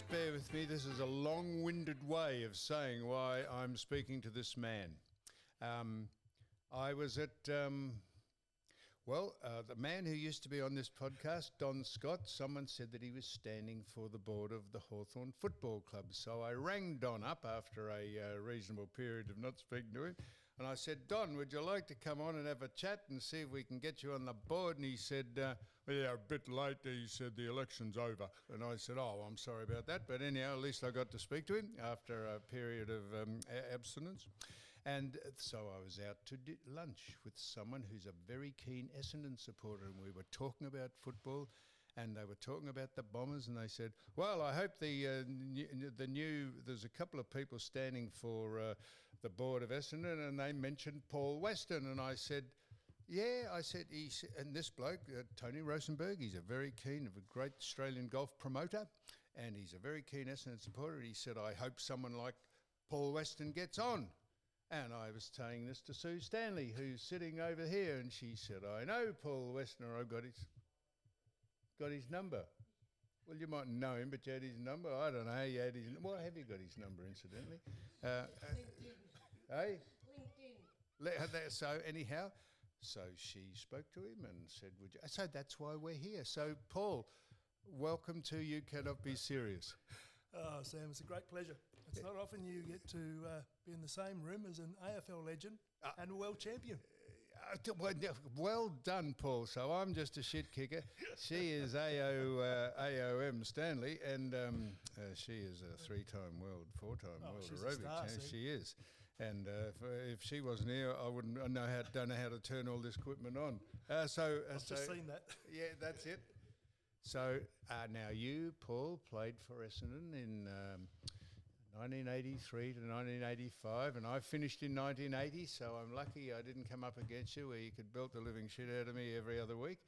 Bear with me, this is a long-winded way of saying why I'm speaking to this man. I was at, the man who used to be on this podcast, Don Scott, someone said that he was standing for the board of the Hawthorn Football Club. So I rang Don up after a reasonable period of not speaking to him, and I said, Don, would you like to come on and have a chat and see if we can get you on the board? And he said, well, yeah, a bit late. He said, the election's over. And I said, oh, I'm sorry about that. But anyhow, at least I got to speak to him after a period of abstinence. And so I was out to lunch with someone who's a very keen Essendon supporter, and we were talking about football. And they were talking about the Bombers, and they said, well, I hope there's a couple of people standing for the board of Essendon, and they mentioned Paul Weston. And I said, yeah, and this bloke, Tony Rosenberg, he's a very keen, a great Australian golf promoter, and he's a very keen Essendon supporter. He said, I hope someone like Paul Weston gets on. And I was saying this to Sue Stanley, who's sitting over here, and she said, I know Paul Weston, or I've got his number. Well, you might know him, but you had his number. I don't know how you had his number. Well, have you got his number, incidentally? LinkedIn. Hey? LinkedIn. So anyhow, so she spoke to him and said, would you? So that's why we're here. So, Paul, welcome to You Cannot Be Serious. Oh, Sam, it's a great pleasure. It's not often you get to be in the same room as an AFL legend and a world champion. Well done, Paul. So I'm just a shit kicker. She is AOM Stanley, and she is a four-time world aerobic champion. She is. And if she wasn't here, I wouldn't don't know how to turn all this equipment on. I've just seen that. Yeah, that's it. So now you, Paul, played for Essendon in 1983 to 1985, and I finished in 1980, so I'm lucky I didn't come up against you where you could belt the living shit out of me every other week.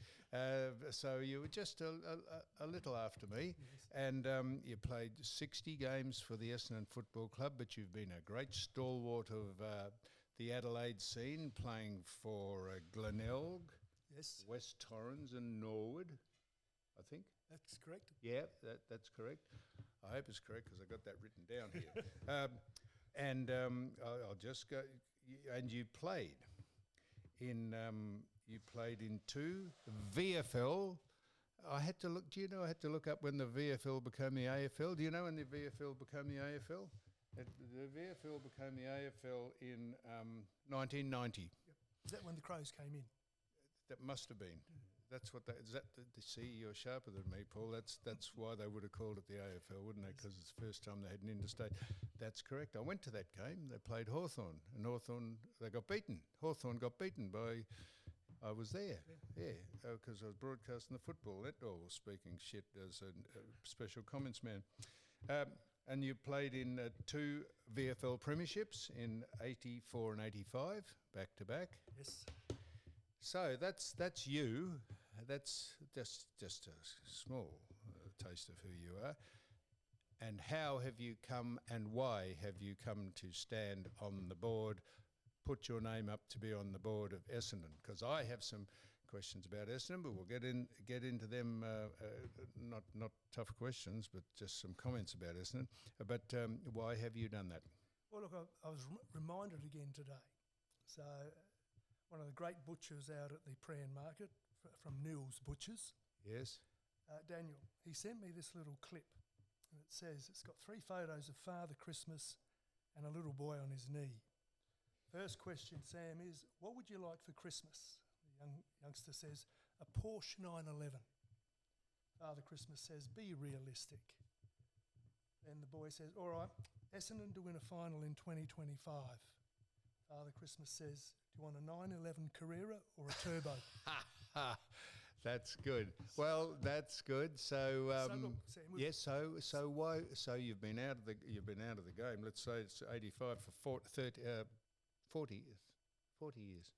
So you were just a little after me, yes. And you played 60 games for the Essendon Football Club, but you've been a great stalwart of the Adelaide scene, playing for Glenelg, yes, West Torrens and Norwood, I think. That's correct. Yeah, that's correct. I hope it's correct because I got that written down here. I'll just go. And you played in two VFL. I had to look. Do you know? I had to look up when the VFL became the AFL. Do you know when the VFL became the AFL? The VFL became the AFL in 1990. Yep. Is that when the Crows came in? That must have been. That's what see, you're sharper than me, Paul. That's why they would have called it the AFL, wouldn't they? Because it's the first time they had an interstate. That's correct. I went to that game. They played Hawthorn, and they got beaten. Hawthorn got beaten by. I was there, because I was broadcasting the football. That all speaking shit as a special comments man. And you played in two VFL premierships in 84 and 85, back to back. Yes. So that's you. That's just a small taste of who you are. And how have you come, and why have you come to stand on the board, put your name up to be on the board of Essendon? Because I have some questions about Essendon, but we'll get into them. Not tough questions, but just some comments about Essendon. But why have you done that? Well, look, I was reminded again today. So, one of the great butchers out at the Prahran Market, from Newell's Butchers. Yes. Daniel, he sent me this little clip, and it says, it's got 3 photos of Father Christmas and a little boy on his knee. First question, Sam, is what would you like for Christmas? The youngster says, a Porsche 911. Father Christmas says, be realistic. Then the boy says, all right, Essendon to win a final in 2025. Father Christmas says, do you want a 911 Carrera or a turbo? That's good. Well, that's good. So, look, Sam, yes. So why? So you've been out of the game. Let's say it's 85 for 40 years.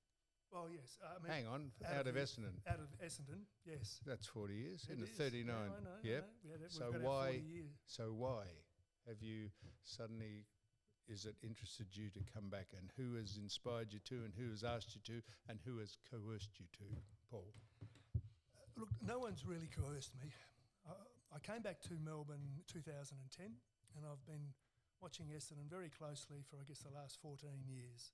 Well, yes. Hang on, out of Essendon. Out of Essendon, yes. That's 40 years. It in the is. 39. Yeah, I know. Yep. I know. We've so got why? 40 years. So why have you suddenly? Is it interested you to come back, and who has inspired you to, and who has asked you to, and who has coerced you to, Paul? Look, no one's really coerced me. I came back to Melbourne 2010, and I've been watching Essendon very closely for, I guess, the last 14 years.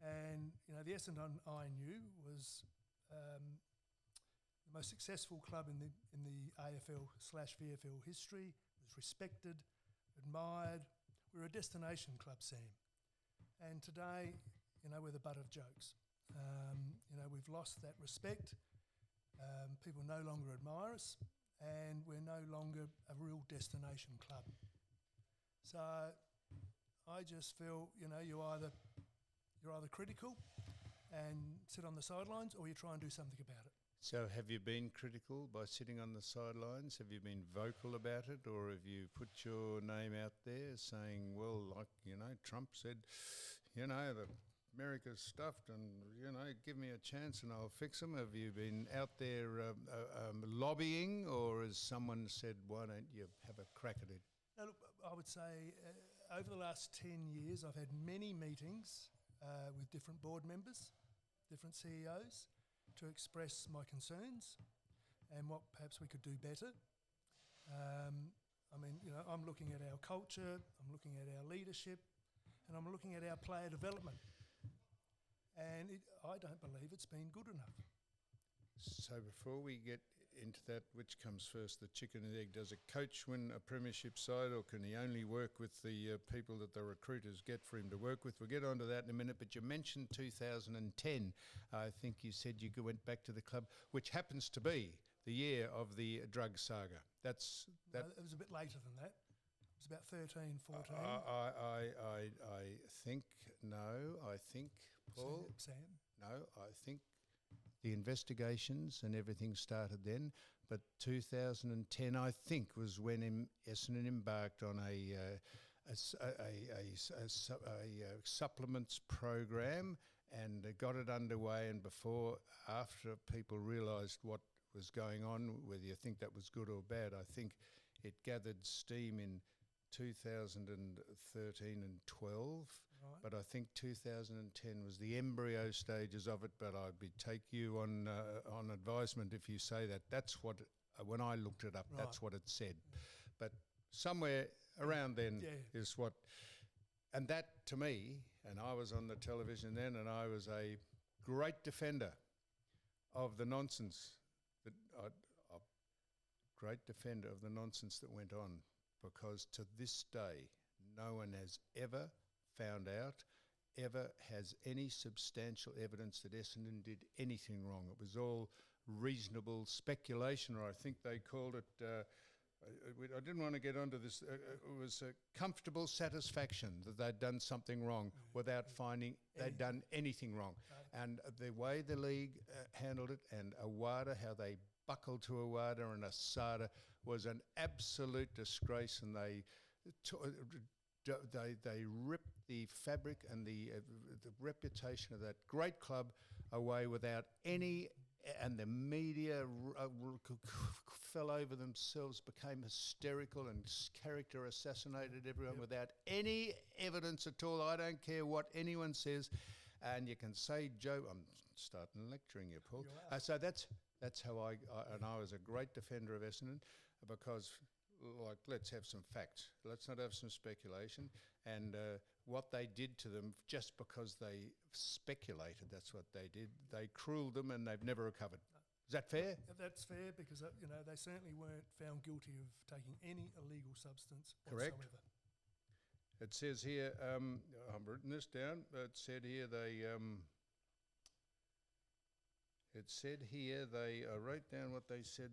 And, you know, the Essendon I knew was the most successful club in the AFL/VFL history. It was respected, admired. We're a destination club, Sam. And today, you know, we're the butt of jokes. You know, we've lost that respect. People no longer admire us, and we're no longer a real destination club. So I just feel, you know, you're either critical and sit on the sidelines, or you try and do something about it. So have you been critical by sitting on the sidelines? Have you been vocal about it, or have you put your name out there saying, well, like, you know, Trump said, you know, that America's stuffed and, you know, give me a chance and I'll fix them? Have you been out there lobbying, or has someone said, why don't you have a crack at it? Now, look, I would say over the last 10 years, I've had many meetings with different board members, different CEOs, to express my concerns and what perhaps we could do better. I mean, you know, I'm looking at our culture, I'm looking at our leadership, and I'm looking at our player development. And I don't believe it's been good enough. So before we get into that, which comes first, the chicken and egg? Does a coach win a premiership side, or can he only work with the people that the recruiters get for him to work with? We'll get onto that in a minute, but you mentioned 2010. I think you said you went back to the club, which happens to be the year of the drug saga. That's that. No, it was a bit later than that. It was about 13, 14. I think, no, I think, Paul. Sam? No, I think the investigations and everything started then, but 2010, I think, was when Essendon embarked on a supplements program and got it underway. And after people realised what was going on, whether you think that was good or bad, I think it gathered steam in 2013 and 12. Right. But I think 2010 was the embryo stages of it. But I'd take you on advisement if you say that. That's what, when I looked it up, right, that's what it said. But somewhere around then is what, and that to me, and I was on the television then, and I was a great defender of the nonsense that went on, because to this day, no one has ever found out, ever has any substantial evidence that Essendon did anything wrong. It was all reasonable speculation, or I think they called it, I didn't want to get onto this, it was a comfortable satisfaction that they'd done something wrong without finding they'd done anything wrong. And the way the league handled it, and Awada, how they buckled to Awada and Asada, was an absolute disgrace, and they ripped the fabric and the reputation of that great club away without any, and the media fell over themselves, became hysterical and character assassinated everyone without any evidence at all. I don't care what anyone says, and you can say, Joe, I'm starting lecturing you, Paul. So that's how I was a great defender of Essendon, because, like, let's have some facts. Let's not have some speculation. And what they did to them, just because they speculated, that's what they did. They cruelled them, and they've never recovered. Is that fair? That's fair, because you know, they certainly weren't found guilty of taking any illegal substance Correct. whatsoever. It says here, I've written this down. It said here they. I wrote down what they said.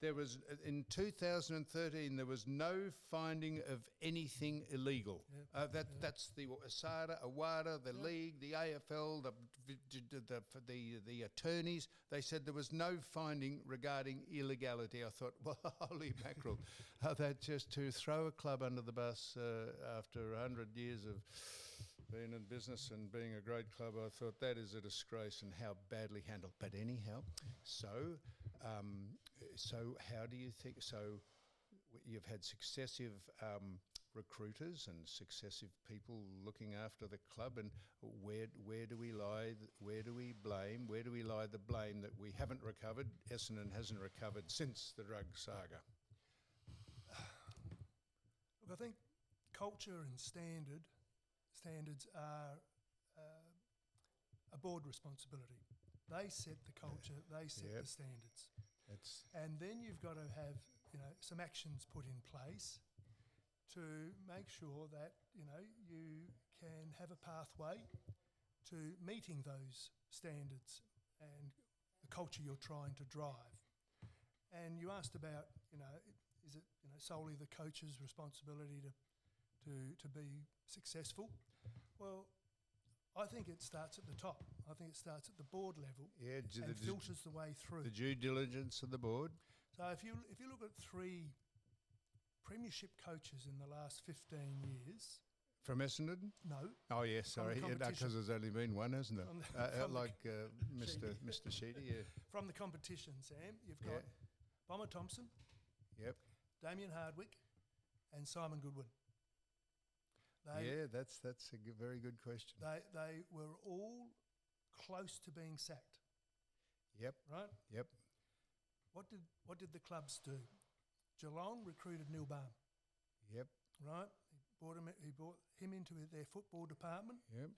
There was, in 2013, there was no finding of anything illegal. That's the ASADA, AWADA, the league, the AFL, the attorneys. They said there was no finding regarding illegality. I thought, well, holy mackerel, that just to throw a club under the bus after 100 years of being in business and being a great club, I thought that is a disgrace, and how badly handled. But anyhow, so how do you think? So you've had successive recruiters and successive people looking after the club, and where do we lie? Where do we blame? Where do we lie the blame that we haven't recovered? Essendon hasn't recovered since the drug saga. Look, I think culture and standards are a board responsibility. They set the culture. They set the standards. And then you've got to have some actions put in place to make sure that you can have a pathway to meeting those standards and the culture you're trying to drive. And you asked about is it solely the coach's responsibility to be successful? Well, I think it starts at the top. I think it starts at the board level and filters the way through. The due diligence of the board. So if you look at 3 premiership coaches in the last 15 years. From Essendon? No. Oh, yes, sorry. Because there's only been one, hasn't there? Mr. Sheedy, yeah. From the competition, Sam, you've got Bomber Thompson, Damien Hardwick, and Simon Goodwin. That's a very good question. They were all close to being sacked. Yep. Right? Yep. What did the clubs do? Geelong recruited Neil Baum. Yep. Right? He brought him into their football department. Yep.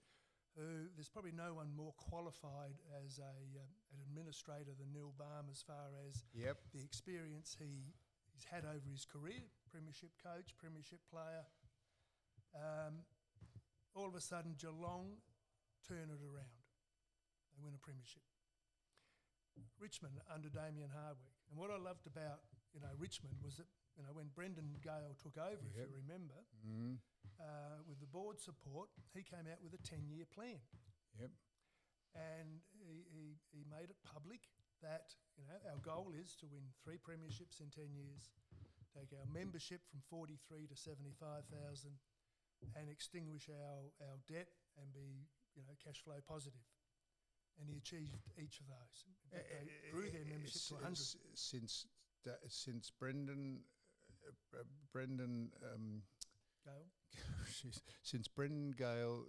There's probably no one more qualified as an administrator than Neil Baum as far as the experience he's had over his career. Premiership coach, premiership player. All of a sudden, Geelong turn it around. They win a premiership. Richmond under Damien Hardwick. And what I loved about, Richmond was that, when Brendan Gale took over, if you remember, with the board support, he came out with a 10-year plan. Yep. And he made it public that, our goal is to win 3 premierships in 10 years, take our membership from 43 to 75,000, and extinguish our debt and be, cash flow positive. And he achieved each of those. They grew their membership to 100. Since Brendan Gale? Since Brendan Gale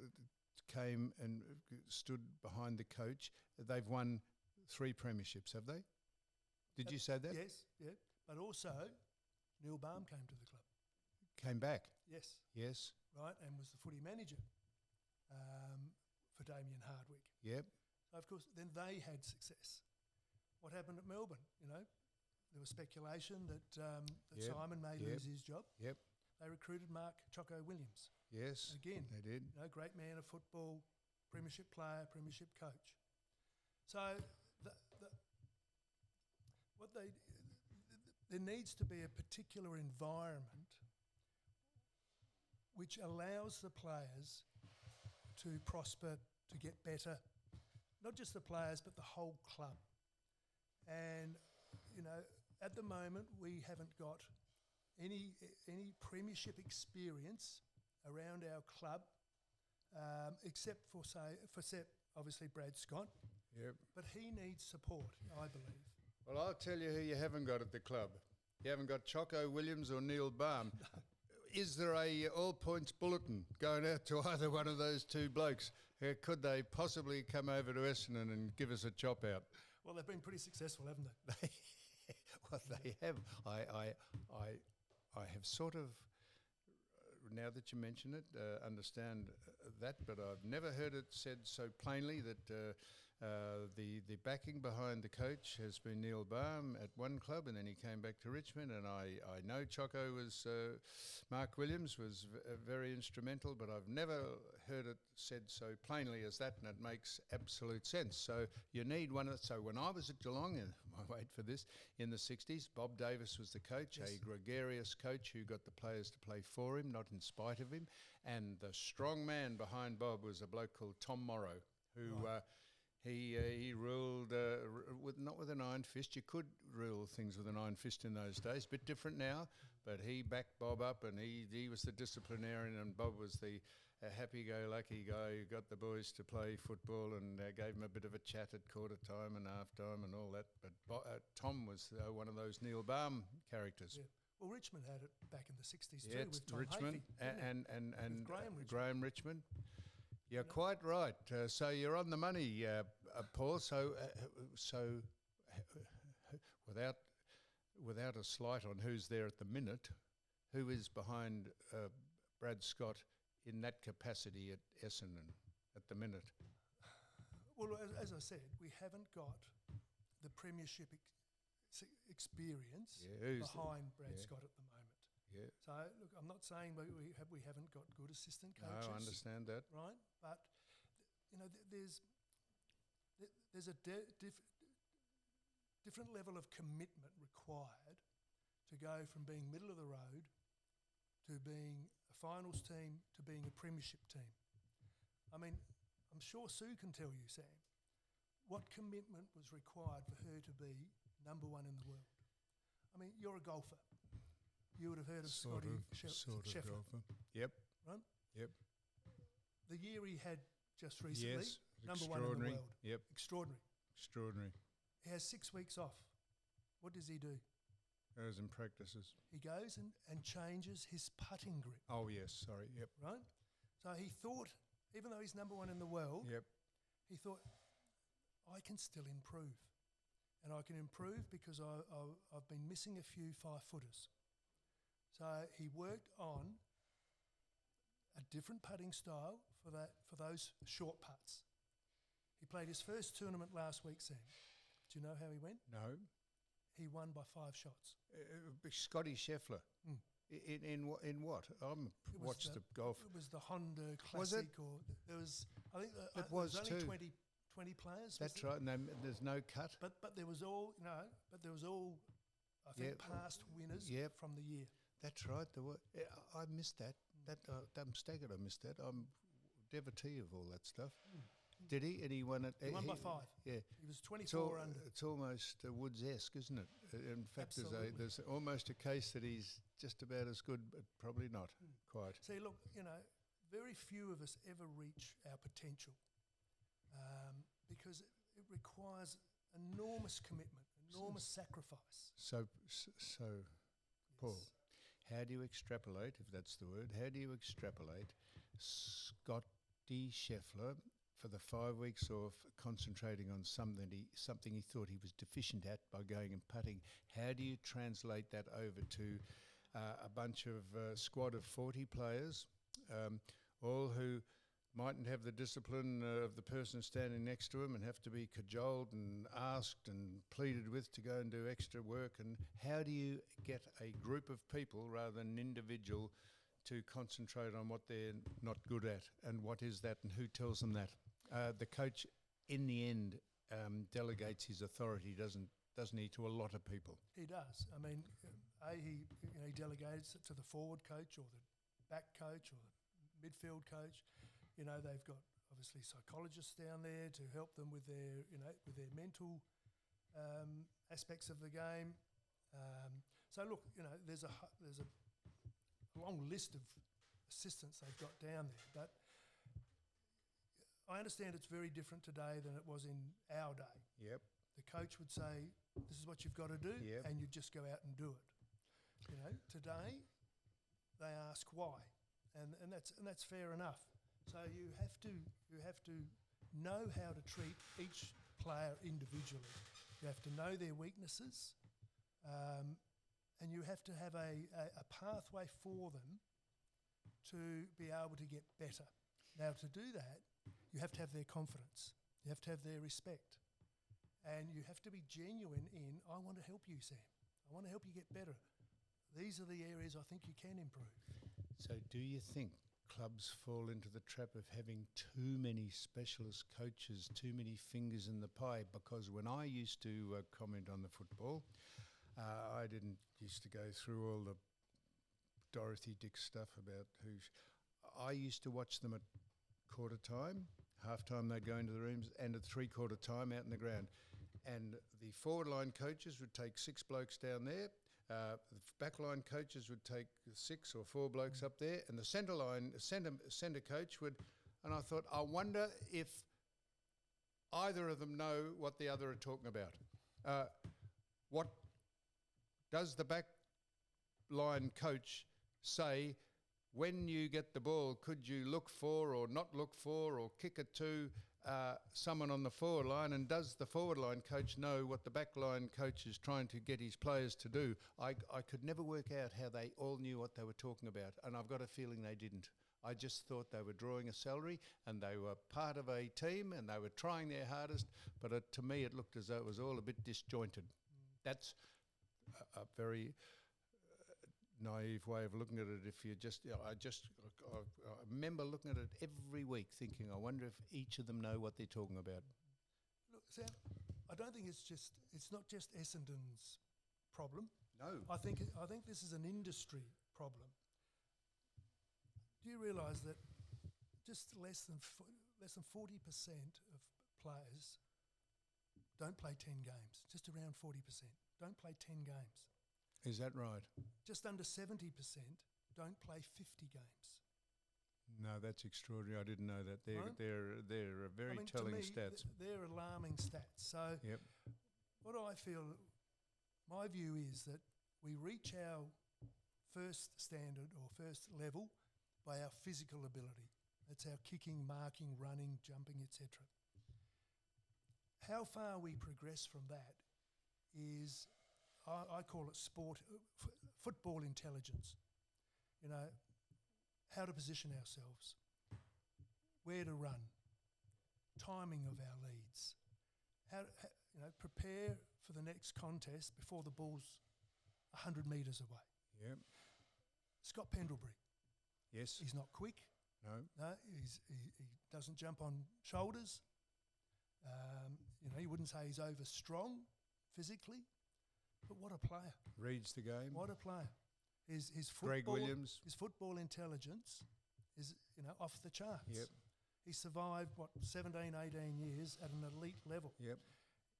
came and stood behind the coach, they've won 3 premierships, have they? Did you say that? Yes, yeah. But also, Neil Baum came to the club. Came back? Yes. Yes. Right, and was the footy manager for Damien Hardwick. Yep. So, of course, then they had success. What happened at Melbourne? There was speculation that Simon may lose his job. Yep. They recruited Mark Choco Williams. Yes. Again, they did. Great man of football, premiership player, premiership coach. So there needs to be a particular environment which allows the players to prosper, to get better. Not just the players, but the whole club. And, at the moment, we haven't got any premiership experience around our club, except for obviously Brad Scott. Yep. But he needs support, I believe. Well, I'll tell you who you haven't got at the club. You haven't got Choco Williams or Neil Baum. Is there a all-points bulletin going out to either one of those 2 blokes? Could they possibly come over to Essendon and give us a chop out? Well, they've been pretty successful, haven't they? Well, they have. I have sort of, now that you mention it, understand that, but I've never heard it said so plainly that the backing behind the coach has been Neil Baum at one club, and then he came back to Richmond, and I know Choco was, Mark Williams was very instrumental, but I've never heard it said so plainly as that, and it makes absolute sense. So you need one of, so when I was at Geelong, and I wait for this, in the 60s, Bob Davis was the coach, a gregarious coach who got the players to play for him, not in spite of him, and the strong man behind Bob was a bloke called Tom Morrow, who... He ruled not with an iron fist. You could rule things with an iron fist in those days. Bit different now, but he backed Bob up, and he was the disciplinarian, and Bob was the happy-go-lucky guy who got the boys to play football and gave them a bit of a chat at quarter time and half time and all that. But Tom was one of those Neil Baum characters. Yeah. Well, Richmond had it back in the 60s Yeah, too it's with Tom Richmond Hafey, didn't it? and With Graham Richmond. Graham Richmond. You're quite right. So you're on the money, Paul. So without a slight on who's there at the minute, who is behind Brad Scott in that capacity at Essendon at the minute? Well, as I said, we haven't got the premiership experience behind Brad Scott at the moment. Yeah. So, look, I'm not saying we haven't got good assistant coaches. No, I understand that. Right? But, there's a different level of commitment required to go from being middle of the road to being a finals team to being a premiership team. I mean, I'm sure Sue can tell you, Sam, what commitment was required for her to be number one in the world. I mean, you're a golfer. You would have heard of Sort Scotty of Scheffler, golfer. Yep. right? Yep. The year he had just recently, Yes. number one in the Extraordinary. world. Yep. Extraordinary. Extraordinary. He has 6 weeks off. What does he do? Those in practices. He goes and changes his putting grip, Oh yes. Sorry. Yep. right? So he thought, even though he's number one in the world, Yep. he thought, I can still improve. And I can improve because I've been missing a few 5-footers. So he worked on a different putting style for those short putts. He played his first tournament last week, Sam. Do you know how he went? No. He won by 5 shots. Scotty Scheffler. Mm. In what? It was Watched the golf. It was the Honda Classic. Was it? Or there was, I think, It there was was only too. 20 players. That's wasn't right. No, there's no cut. But there was all, I think, past winners Yep. from the year. That's right. I missed that. I'm staggered. I missed that. I'm devotee of all that stuff. Did he? And he won it. He won by 5. Yeah. He was 24 under. It's almost Woods-esque, isn't it? In fact, Absolutely. there's almost a case that he's just about as good, but probably not quite. See, look, very few of us ever reach our potential because it requires enormous commitment, enormous sacrifice. So, Paul, how do you extrapolate, if that's the word, how do you extrapolate Scotty Scheffler for the 5 weeks off, concentrating on something he thought he was deficient at by going and putting? How do you translate that over to a bunch of squad of 40 players, all who mightn't have the discipline of the person standing next to him and have to be cajoled and asked and pleaded with to go and do extra work? And how do you get a group of people rather than an individual to concentrate on what they're not good at, and what is that, and who tells them that? The coach, in the end, delegates his authority, doesn't he, to a lot of people? He does. I mean, he delegates it to the forward coach or the back coach or the midfield coach. They've got obviously psychologists down there to help them with their mental aspects of the game. So look, there's a long list of assistants they've got down there, but I understand it's very different today than it was in our day. Yep. The coach would say, "This is what you've got to do," Yep. and you just go out and do it. Today they ask why, and that's fair enough. So you have to know how to treat each player individually. You have to know their weaknesses, and you have to have a pathway for them to be able to get better. Now, to do that, you have to have their confidence. You have to have their respect. And you have to be genuine in, I want to help you, Sam. I want to help you get better. These are the areas I think you can improve. So do you think clubs fall into the trap of having too many specialist coaches, too many fingers in the pie? Because when I used to comment on the football, I didn't used to go through all the Dorothy Dick stuff about I used to watch them at quarter time, half time they'd go into the rooms, and at 3/4 time out in the ground. And the forward line coaches would take 6 blokes down there, the back line coaches would take 6 or 4 blokes up there, and the centre coach would, and I thought, I wonder if either of them know what the other are talking about. What does the back line coach say, when you get the ball, could you look for or not look for or kick it to someone on the forward line? And does the forward line coach know what the back line coach is trying to get his players to do? I could never work out how they all knew what they were talking about, and I've got a feeling they didn't. I just thought they were drawing a salary and they were part of a team and they were trying their hardest, but to me it looked as though it was all a bit disjointed. That's a very naive way of looking at it. If you just, I remember looking at it every week thinking, I wonder if each of them know what they're talking about. Look, Sam, I don't think it's not just Essendon's problem. No. I think this is an industry problem. Do you realise that just less than 40% of players don't play 10 games? Just around 40% don't play 10 games. Is that right? Just under 70% don't play 50 games. No, that's extraordinary. I didn't know that. They're very telling stats. They're alarming stats. So what I feel, my view is that we reach our first standard or first level by our physical ability. That's our kicking, marking, running, jumping, etc. How far we progress from that is, I call it football intelligence. You know, how to position ourselves, where to run, timing of our leads, how prepare for the next contest before the ball's 100 metres away. Yep. Scott Pendlebury. Yes. He's not quick. No. He doesn't jump on shoulders. You wouldn't say he's over strong physically, but what a player. Reads the game. What a player. His Greg Williams. His football intelligence is off the charts. Yep. He survived 17, 18 years at an elite level. Yep.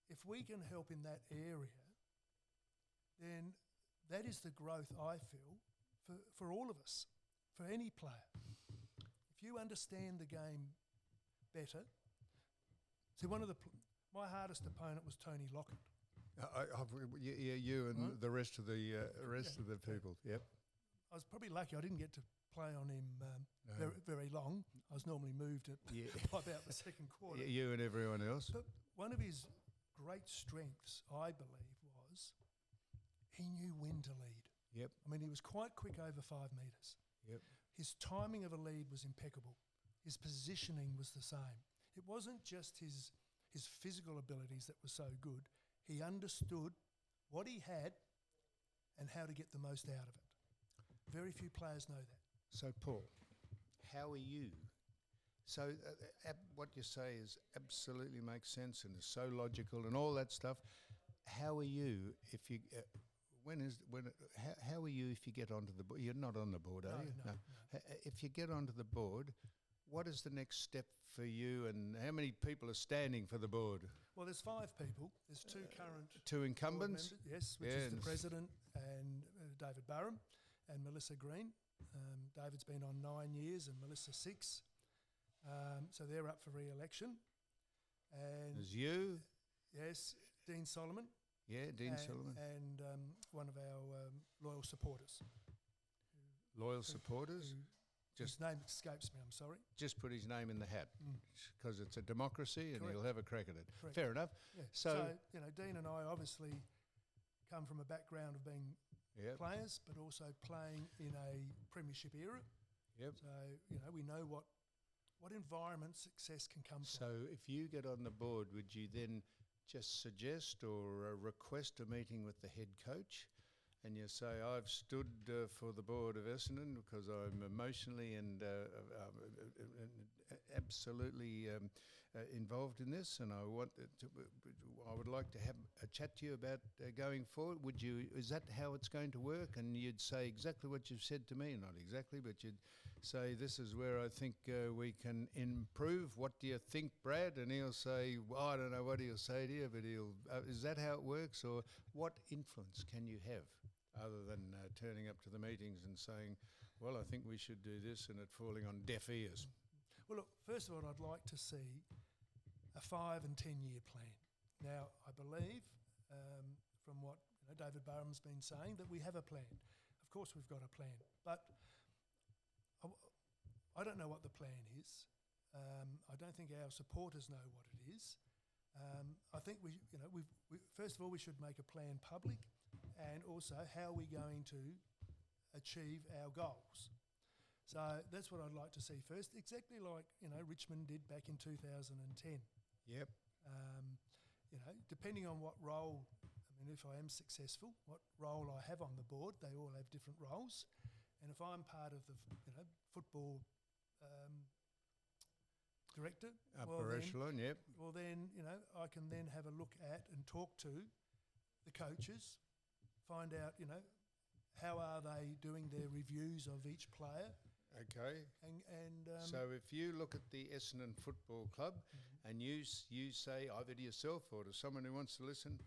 If we can help in that area, then that is the growth I feel for all of us. For any player, if you understand the game better, see, my hardest opponent was Tony Lockett. You and the rest of the of the people. Yep. I was probably lucky. I didn't get to play on him very long. I was normally moved by about the second quarter. You and everyone else. But one of his great strengths, I believe, was he knew when to lead. Yep. I mean, he was quite quick over 5 metres. Yep. His timing of a lead was impeccable. His positioning was the same. It wasn't just his physical abilities that were so good. He understood what he had and how to get the most out of it. Very few players know that. So, Paul, how are you? So, what you say absolutely makes sense and is so logical and all that stuff. How are you if you... How are you if you get onto the board? You're not on the board, are you? No. If you get onto the board, what is the next step for you, and how many people are standing for the board? Well, there's 5 people. There's 2 current... 2 incumbents? Board members, yes, which is the president and David Barham and Melissa Green. David's been on 9 years and Melissa 6. So they're up for re-election. And there's you? Yes, Dean Solomon. Yeah, Dean Solomon. And one of our loyal supporters. Loyal supporters? His name escapes me, I'm sorry. Just put his name in the hat because it's a democracy and Correct. he'll have a crack at it. Correct. Fair enough. Yeah. So, Dean and I obviously come from a background of being players, but also playing in a premiership era. Yep. So, we know what environment success can come from. So if you get on the board, would you then just suggest or request a meeting with the head coach, and you say, I've stood for the board of Essendon because I'm emotionally and absolutely involved in this, and I would like to have a chat to you about going forward. Is that how it's going to work? And you'd say exactly what you've said to me, not exactly, but you'd say, this is where I think we can improve. What do you think, Brad? And he'll say, well, I don't know what he'll say to you, but is that how it works? Or what influence can you have other than turning up to the meetings and saying, well, I think we should do this, and it falling on deaf ears? Well, look, first of all, I'd like to see a 5 and 10 year plan. Now, I believe from what David Barham's been saying that we have a plan. Of course we've got a plan, but I don't know what the plan is. I don't think our supporters know what it is. I think we first of all we should make a plan public, and also how are we going to achieve our goals. So that's what I'd like to see first, exactly like Richmond did back in 2010. Yep. Depending on what role, if I am successful, what role I have on the board, they all have different roles, and if I'm part of the football director, Upper echelon, yep. Well then, I can then have a look at and talk to the coaches, find out, how are they doing their reviews of each player. Okay. And so if you look at the Essendon Football Club and you say either to yourself or to someone who wants to listen,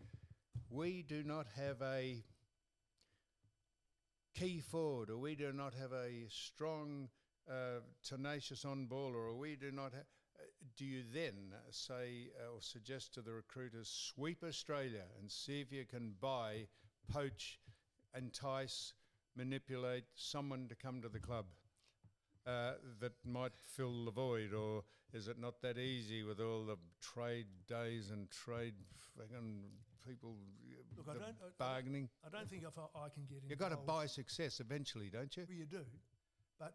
we do not have a key forward, or we do not have a strong, tenacious on-baller, or we do not have... do you then say or suggest to the recruiters, sweep Australia and see if you can buy, poach, entice, manipulate someone to come to the club that might fill the void? Or is it not that easy with all the trade days and trade people bargaining? I don't think if I can get involved. You've got to buy success eventually, don't you? Well, you do. But,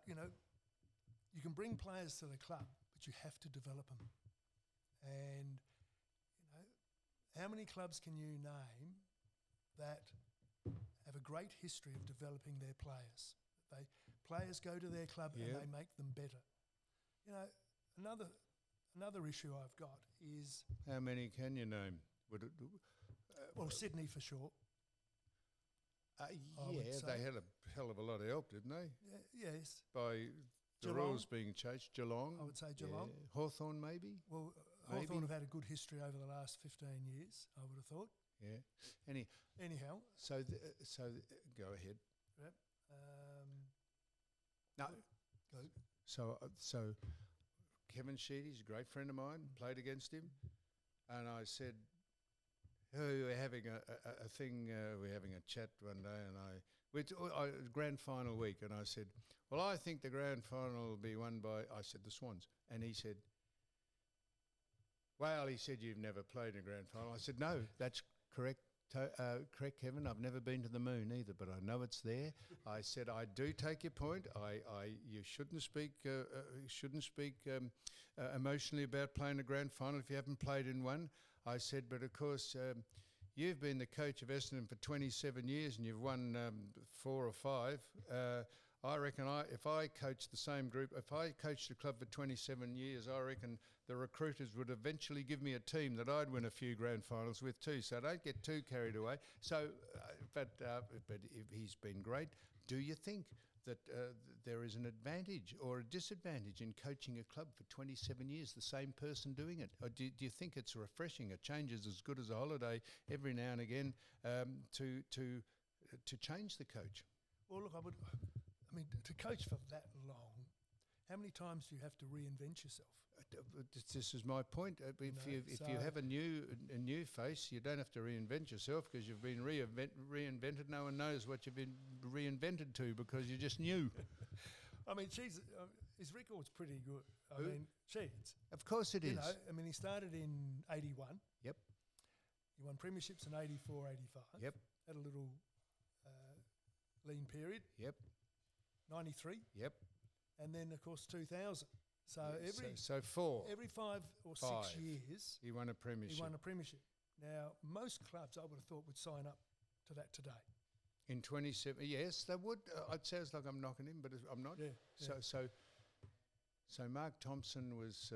you can bring players to the club, but you have to develop them. And, how many clubs can you name that have a great history of developing their players? Players go to their club and they make them better. Another issue I've got is... How many can you name? Sydney for sure. They had a hell of a lot of help, didn't they? Yes. By the rules being changed. Geelong. I would say Geelong. Yeah. Hawthorn maybe? Well, Hawthorn have had a good history over the last 15 years, I would have thought. Yeah. Anyhow. So go ahead. Yep. No. Go. So Kevin Sheedy's a great friend of mine, played against him, and I said, we were having a thing, we're having a chat one day, and grand final week, and I said, well, I think the grand final will be won by, I said, the Swans. And he said, well, he said, you've never played in a grand final. I said, no, that's correct. Correct, Kevin. I've never been to the moon either, but I know it's there. I said, I do take your point. You shouldn't speak emotionally about playing a grand final if you haven't played in one. I said, but of course, you've been the coach of Essendon for 27 years and you've won 4 or 5. I reckon if I coached the same group, if I coached the club for 27 years, I reckon the recruiters would eventually give me a team that I'd win a few grand finals with too. So don't get too carried away. So, but if he's been great. Do you think that there is an advantage or a disadvantage in coaching a club for 27 years, the same person doing it? Or do you think it's refreshing? A change is as good as a holiday every now and again to change the coach? Well, look, to coach for that long, how many times do you have to reinvent yourself? This is my point. If you have a new face, you don't have to reinvent yourself because you've been reinvented. No one knows what you've been reinvented to because you're just new. His record's pretty good. Of course it is. He started in 81. Yep. He won premierships in 84, 85. Yep. Had a little lean period. Yep. 93. Yep. And then, of course, 2000. So every 5 or 6 years, he won a premiership. Now, most clubs, I would have thought, would sign up to that today. In 27, yes, they would. It sounds like I'm knocking him, but I'm not. Yeah. So Mark Thompson was,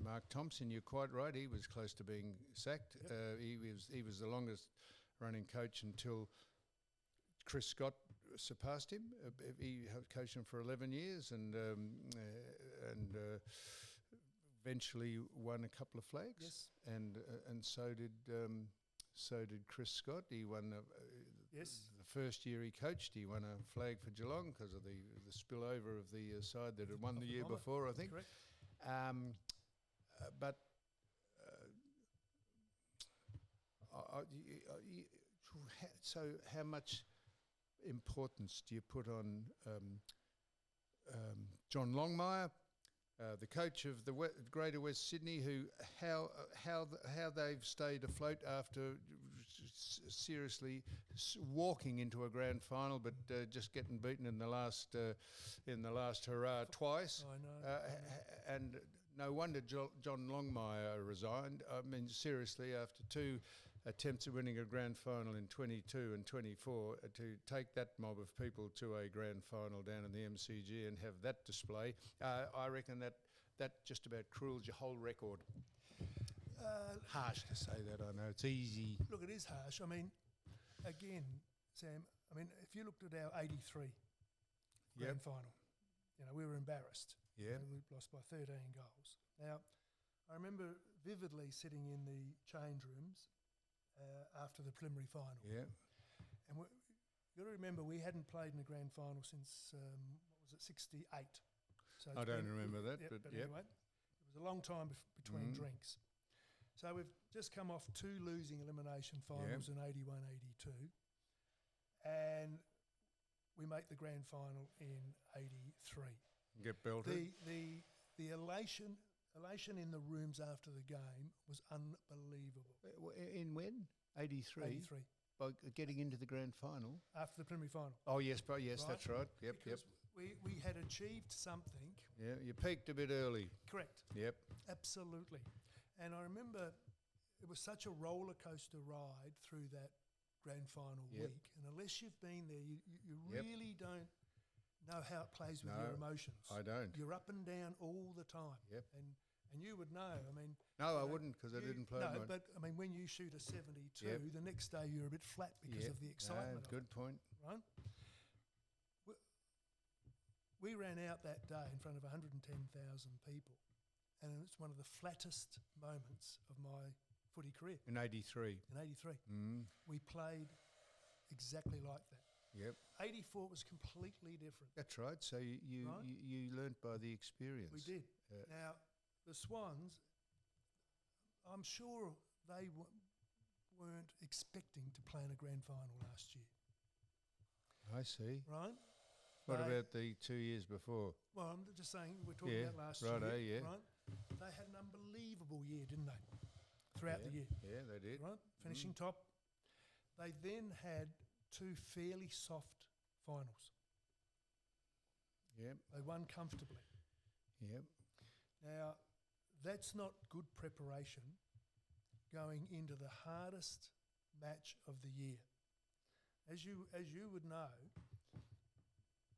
Mark Thompson, you're quite right. He was close to being sacked. Yep. He was the longest running coach until Chris Scott surpassed him. He coached him for 11 years and eventually won a couple of flags. Yes. And so did Chris Scott. He won the first year he coached. He won a flag for Geelong because of the spillover of the side that had won the year before, I think. Correct. So how much? importance do you put on John Longmire, the coach of the Greater West Sydney, who how they've stayed afloat after seriously walking into a grand final, but just getting beaten in the last hurrah twice. I know. And no wonder John Longmire resigned. I mean, seriously, after 2 attempts at winning a grand final in 22 and 24, to take that mob of people to a grand final down in the MCG and have that display, I reckon that just about cruels your whole record. Harsh to say that, I know. It's easy. Look, it is harsh. I mean, again, Sam, I mean, if you looked at our 83 grand final, we were embarrassed. Yeah. We lost by 13 goals. Now, I remember vividly sitting in the change rooms after the preliminary final. Yeah. And you've got to remember, we hadn't played in a grand final since, 68. So I don't remember that, but anyway, it was a long time between drinks. So we've just come off 2 losing elimination finals in 81, 82. And we make the grand final in 83. Get belted. The elation in the rooms after the game was unbelievable. In when? 83? 83. By getting into the grand final? After the preliminary final. Oh, yes, right? That's right. Yep, because we had achieved something. Yeah, you peaked a bit early. Correct. Yep. Absolutely. And I remember it was such a roller coaster ride through that grand final week. And unless you've been there, you really don't know how it plays with your emotions. I don't. You're up and down all the time. Yep. And you would know. I mean, no, I wouldn't, because I didn't play. No, but I mean, when you shoot a 72, the next day you're a bit flat because of the excitement. Good point. Right. We ran out that day in front of 110,000 people, and it's one of the flattest moments of my footy career. In 83. In 83. We played exactly like that. Yep. 84 was completely different. That's right. So you learnt by the experience. We did. Now, the Swans, I'm sure they weren't expecting to play in a grand final last year. I see. Right? What about the 2 years before? Well, I'm just saying we're talking about last year. Right? They had an unbelievable year, didn't they? Throughout the year. Yeah, they did. Right? Finishing top. They then had 2 fairly soft finals. Yep. They won comfortably. Yep. Now, that's not good preparation going into the hardest match of the year. As you would know,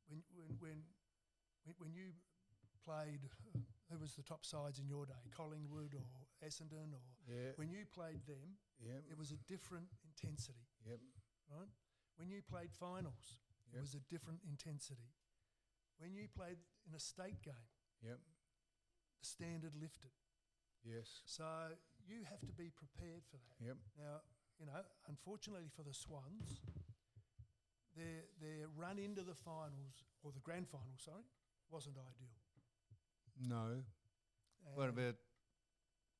when you played, who was the top sides in your day, Collingwood or Essendon, or when you played them, it was a different intensity. Yep. Right? When you played finals, it was a different intensity. When you played in a state game, the standard lifted. Yes. So you have to be prepared for that. Yep. Now, unfortunately for the Swans, their run into the finals, or the grand final, wasn't ideal. No. What about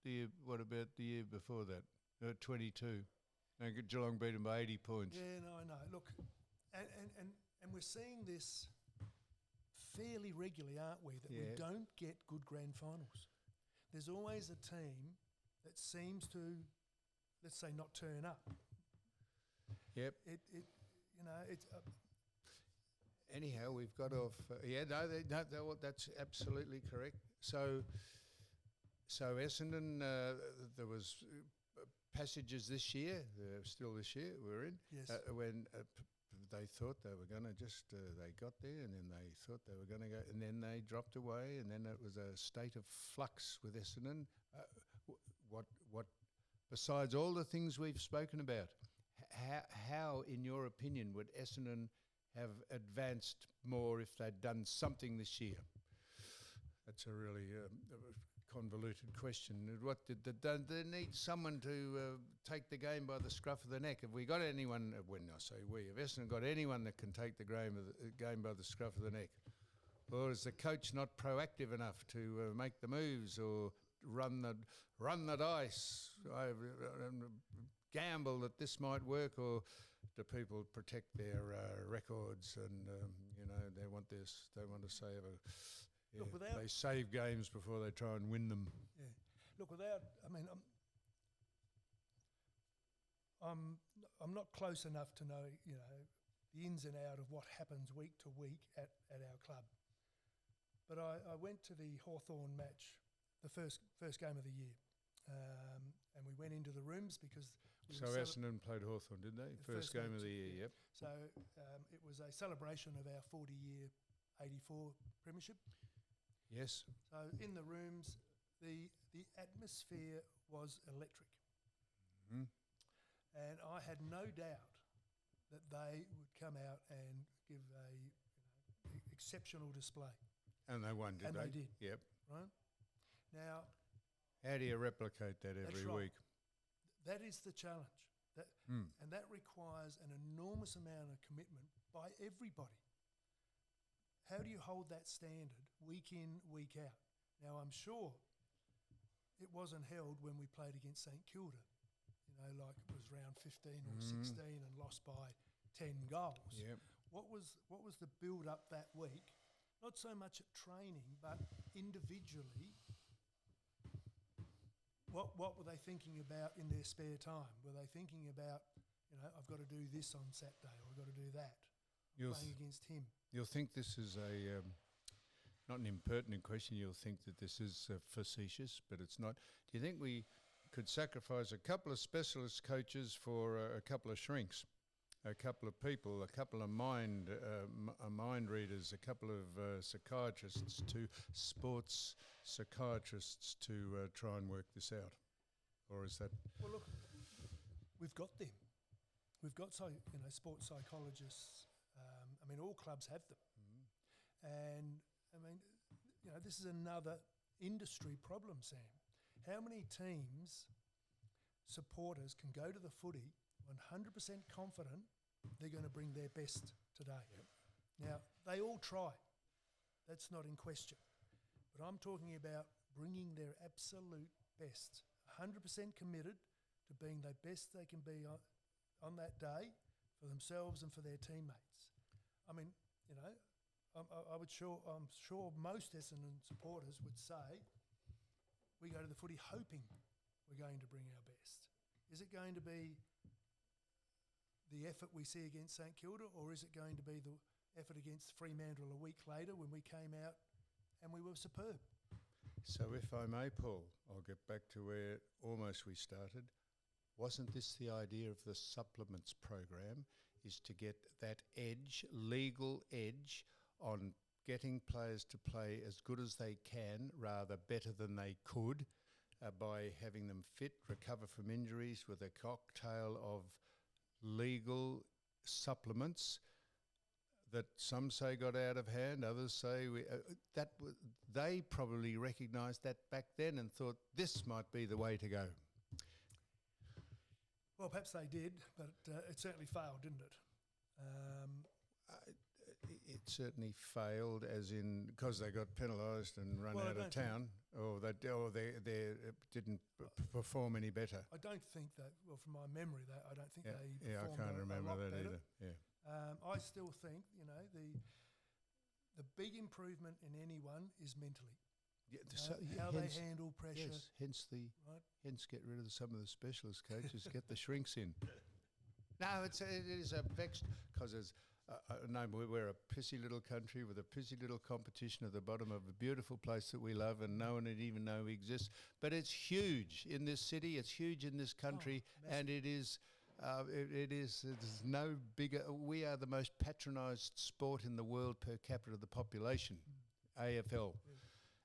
the year before that? 22. No, Geelong beat them by 80 points. Yeah, no, I know. Look, and we're seeing this fairly regularly, aren't we? That we don't get good grand finals. There's always a team that seems to, let's say, not turn up. Yep. It's. Anyhow, we've got off. That's absolutely correct. So Essendon, there was passages this year, still this year we're in, when they thought they were going to they got there, and then they thought they were going to go, and then they dropped away, and then it was a state of flux with Essendon. What besides all the things we've spoken about, how, in your opinion, would Essendon have advanced more if they'd done something this year? That's a really convoluted question. What did they need someone to take the game by the scruff of the neck? Have we got anyone? When I say we, have Essendon got anyone that can take the game by the scruff of the neck? Or is the coach not proactive enough to make the moves, or run the dice, gamble that this might work, or the people protect their records, and they want this. They want to save Look, they save games before they try and win them. Yeah. Look, I'm not close enough to know, the ins and out of what happens week to week at our club. But I went to the Hawthorn match, the first game of the year, and we went into the rooms because Essendon played Hawthorn, didn't they? First game of the year, yep. So it was a celebration of our 40-year 84 premiership. Yes. So in the rooms, the atmosphere was electric. Mm. And I had no doubt that they would come out and give a exceptional display. And they won, did they? And they did. Yep. Right? Now, how do you replicate that every week? That is the challenge. And that requires an enormous amount of commitment by everybody. How do you hold that standard week in, week out? Now, I'm sure it wasn't held when we played against St Kilda, like it was round 15 or 16 and lost by 10 goals. Yep. What was the build-up that week? Not so much at training, but individually. What were they thinking about in their spare time? Were they thinking about, I've got to do this on Saturday, or I've got to do that? Playing against him. You'll think this is not an impertinent question. You'll think that this is facetious, but it's not. Do you think we could sacrifice a couple of specialist coaches for a couple of shrinks, a couple of people, a couple of mind readers, a couple of psychiatrists, to sports psychiatrists to try and work this out? Or is that... Well, look, we've got them. We've got sports psychologists. All clubs have them. And, this is another industry problem, Sam. How many teams, supporters, can go to the footy 100% confident they're going to bring their best today? Yep. Now, they all try. That's not in question. But I'm talking about bringing their absolute best, 100% committed to being the best they can be on that day for themselves and for their teammates. I'm sure most Essendon supporters would say we go to the footy hoping we're going to bring our best. Is it going to be the effort we see against St Kilda, or is it going to be the effort against Fremantle a week later when we came out and we were superb? So if I may, Paul, I'll get back to where almost we started. Wasn't this the idea of the supplements program, is to get that edge, legal edge, on getting players to play as good as they can, rather better than they could, by having them fit, recover from injuries with a cocktail of legal supplements that some say got out of hand, others say they probably recognised that back then and thought this might be the way to go. Well, perhaps they did, but it certainly failed, didn't it? It certainly failed, as in because they got penalised and run out of town, or they didn't perform any better. I don't think that. Well, from my memory, I don't think they. Yeah, I can't remember that either. Yeah. I still think the big improvement in anyone is mentally. Yeah, how they handle pressure. Yes, hence get rid of some of the specialist coaches, get the shrinks in. No, it is a vexed, because we're a pissy little country with a pissy little competition at the bottom of a beautiful place that we love, and no one would even know exists. But it's huge in this city. It's huge in this country, and it is. There's no bigger. We are the most patronised sport in the world per capita of the population, AFL.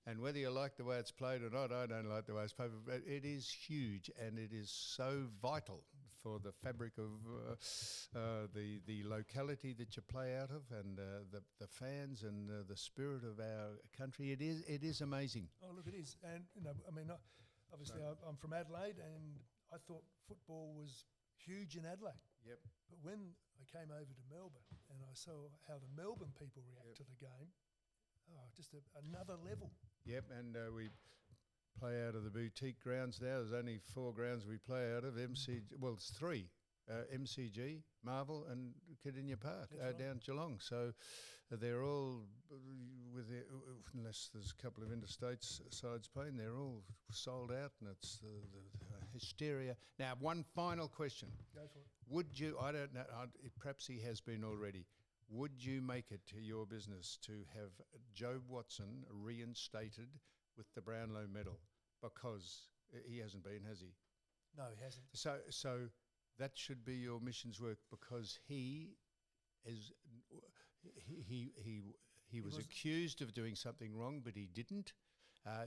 And whether you like the way it's played or not, I don't like the way it's played, but it is huge, and it is so vital for the fabric of the locality that you play out of, and the fans and the spirit of our country. It is amazing. Oh, look, it is. And, obviously I'm from Adelaide, and I thought football was huge in Adelaide. Yep. But when I came over to Melbourne and I saw how the Melbourne people react to the game, just another level. Yep, and we play out of the boutique grounds now. There's only 4 grounds we play out of. Well, it's 3. MCG, Marvel, and Cardinia Park That's down Geelong. So they're all unless there's a couple of interstate sides playing, they're all sold out, and it's the hysteria. Now, one final question: Go for it. would you? I don't know. Perhaps he has been already. Would you make it to your business to have Joe Watson reinstated with the Brownlow medal? Because he hasn't been, has he? No, he hasn't. So that should be your mission's work, because he was accused of doing something wrong, but he didn't.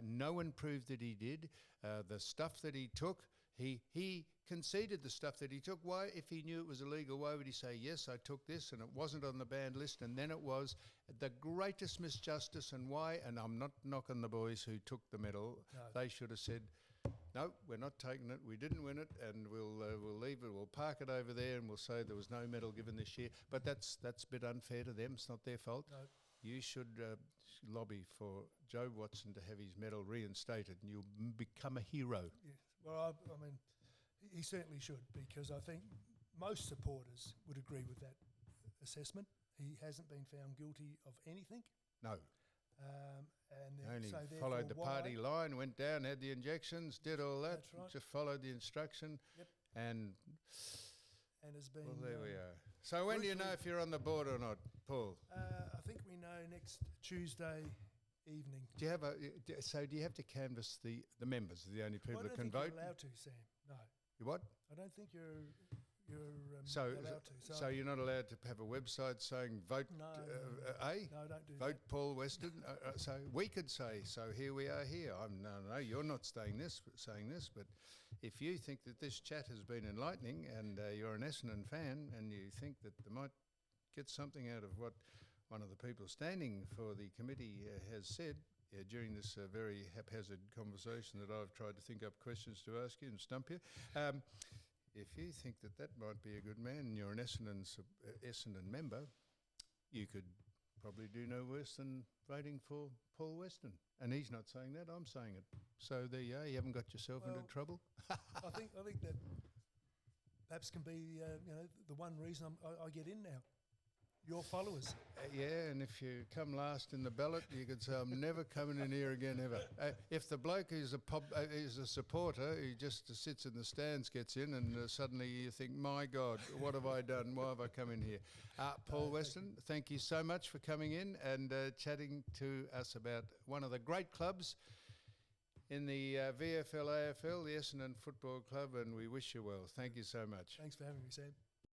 No one proved that he did. The stuff that he took, he conceded the stuff that he took. Why, if he knew it was illegal, why would he say, yes, I took this, and it wasn't on the banned list, and then it was? The greatest misjustice. And why? And I'm not knocking the boys who took the medal. No. They should have said, no, we're not taking it. We didn't win it, and we'll leave it. We'll park it over there, and we'll say there was no medal given this year. But that's a bit unfair to them. It's not their fault. No. You should lobby for Joe Watson to have his medal reinstated, and you'll become a hero. Yes. Well, I mean, he certainly should, because I think most supporters would agree with that assessment. He hasn't been found guilty of anything. No. And Only so followed the therefore party line, went down, had the injections, did all that. That's right. Just followed the instruction. Yep. And has been. well, there we are. So when do you know if you're on the board or not, Paul? I think we know next Tuesday evening. Do you have do you have to canvass the members, the only people that can vote? I don't think you're allowed to, Sam. No. You what? I don't think you're allowed to. So you're not allowed to have a website saying vote No, A? don't do Vote that. Paul Weston. So we could say, so here we are here. No, you're not saying this, but if you think that this chat has been enlightening, and you're an Essendon fan, and you think that they might get something out of what one of the people standing for the committee has said during this very haphazard conversation that I've tried to think up questions to ask you and stump you, if you think that that might be a good man, and you're an Essendon member, you could probably do no worse than voting for Paul Weston. And he's not saying that, I'm saying it. So there you are, you haven't got yourself into trouble. I think that perhaps can be the one reason I get in now. Your followers. Yeah, and if you come last in the ballot, you could say, I'm never coming in here again ever. If the bloke is a supporter who just sits in the stands gets in, and suddenly you think, my God, what have I done? Why have I come in here? Paul Weston, thank you so much for coming in and chatting to us about one of the great clubs in the VFL AFL, the Essendon Football Club, and we wish you well. Thank you so much. Thanks for having me, Sam.